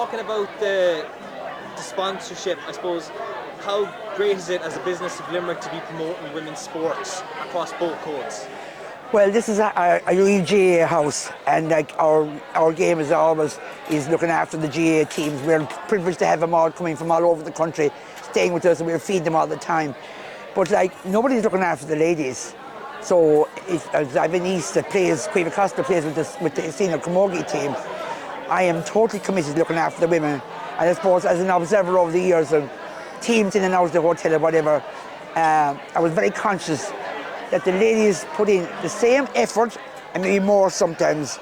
talking about the sponsorship, I suppose, how great is it as a business of Limerick to be promoting women's sports across both codes? Well, this is a real GA house, and like our game is always looking after the GA teams. We're privileged to have them all coming from all over the country, staying with us, and we feed them all the time. But like nobody's looking after the ladies. So as I've been East that plays, Cueva Costa plays with the senior Camogie team. I am totally committed to looking after the women. And I suppose as an observer over the years of teams in and out of the hotel or whatever, I was very conscious that the ladies put in the same effort, and maybe more sometimes,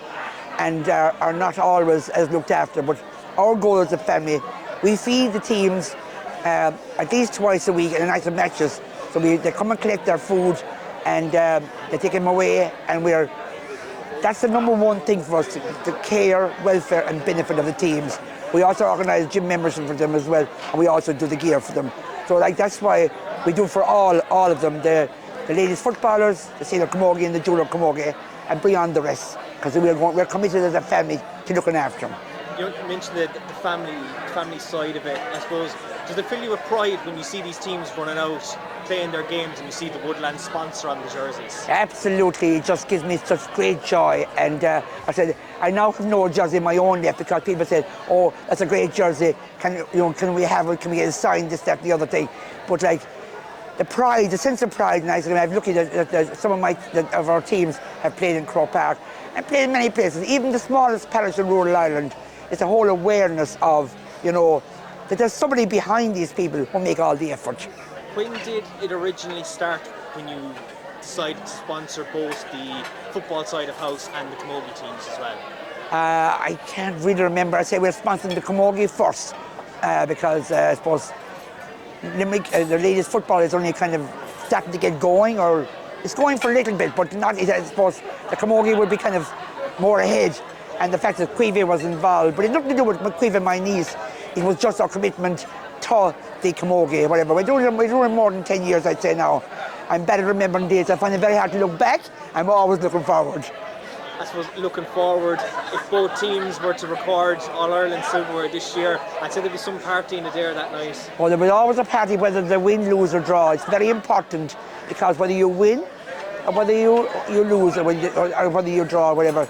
and are not always as looked after. But our goal as a family, we feed the teams at least twice a week in a night of matches. So they come and collect their food, and they take them away, and that's the number one thing for us, the care, welfare and benefit of the teams. We also organise gym membership for them as well, and we also do the gear for them. So like that's why we do for all of them, the ladies footballers, the senior Camogie and the junior Camogie, and beyond the rest, because we're committed as a family to looking after them. You mentioned the family side of it. I suppose, does it fill you with pride when you see these teams running out, playing their games, and you see the Woodlands sponsor on the jerseys? Absolutely, it just gives me such great joy. And I said, I now have no jersey of my own left, because people said, "Oh, that's a great jersey. Can we have it? Can we get it signed? This, that, and the other thing." But like the pride, the sense of pride, and I've looked at that some of our teams have played in Croke Park and played in many places, even the smallest parish in rural Ireland. It's a whole awareness of, that there's somebody behind these people who make all the effort. When did it originally start, when you decided to sponsor both the football side of house and the Camogie teams as well? I can't really remember. I say we're sponsoring the Camogie first, because I suppose Limerick, the ladies football is only kind of starting to get going, or it's going for a little bit, but not. I suppose the Camogie would be kind of more ahead. And the fact that Cueva was involved, but it had nothing to do with Cueva, my niece. It was just our commitment to the Camogie, whatever. We're doing it more than 10 years, I'd say now. I'm bad at remembering dates. I find it very hard to look back. I'm always looking forward. I suppose looking forward, if both teams were to record All-Ireland silverware this year, I'd say there'd be some party in Adare that night. Well, there was always a party, whether they win, lose or draw. It's very important, because whether you win or whether you lose or whether you draw or whatever,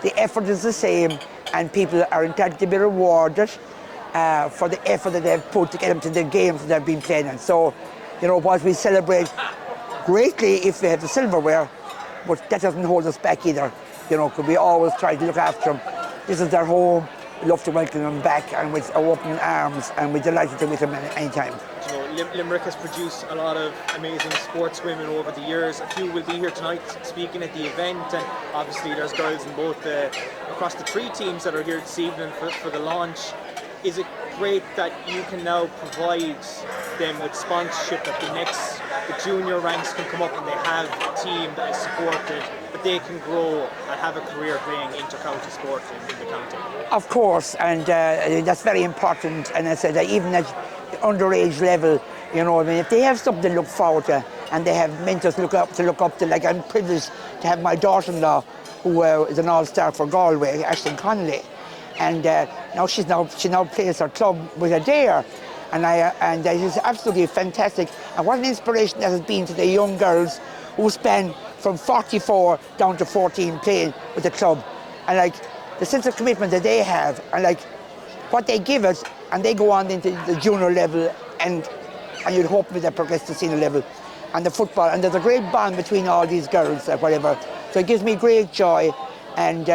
the effort is the same, and people are entitled to be rewarded for the effort that they've put to get them to the games that they've been playing in. So, whilst we celebrate greatly if they have the silverware, but that doesn't hold us back either, because we always try to look after them. This is their home. We love to welcome them back, and with our open arms, and we're delighted to meet them any time. Limerick has produced a lot of amazing sportswomen over the years. A few will be here tonight speaking at the event, and obviously there's girls in both across the three teams that are here this evening for the launch. Is it great that you can now provide them with sponsorship, that the junior ranks can come up and they have a team that is supported, that they can grow and have a career playing inter-county sport in the county? Of course, and that's very important. And I said that even at the underage level, if they have something to look forward to, and they have mentors to look up to, like I'm privileged to have my daughter-in-law, who is an all-star for Galway, Ashton Connolly, and now she now plays her club with Adare, and it is absolutely fantastic. And what an inspiration that has been to the young girls who spend from 44 down to 14 playing with the club, and like the sense of commitment that they have, and like what they give it, and they go on into the junior level, and you'd hope that they progress to senior level, and the football, and there's a great bond between all these girls, whatever. So it gives me great joy, and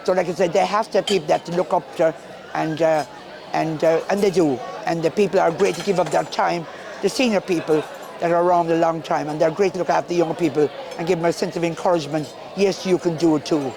so like I said, they have to have people that to look up to, and they do, and the people are great to give up their time. The senior people that are around a long time, and they're great to look after the young people and give them a sense of encouragement. Yes, you can do it too,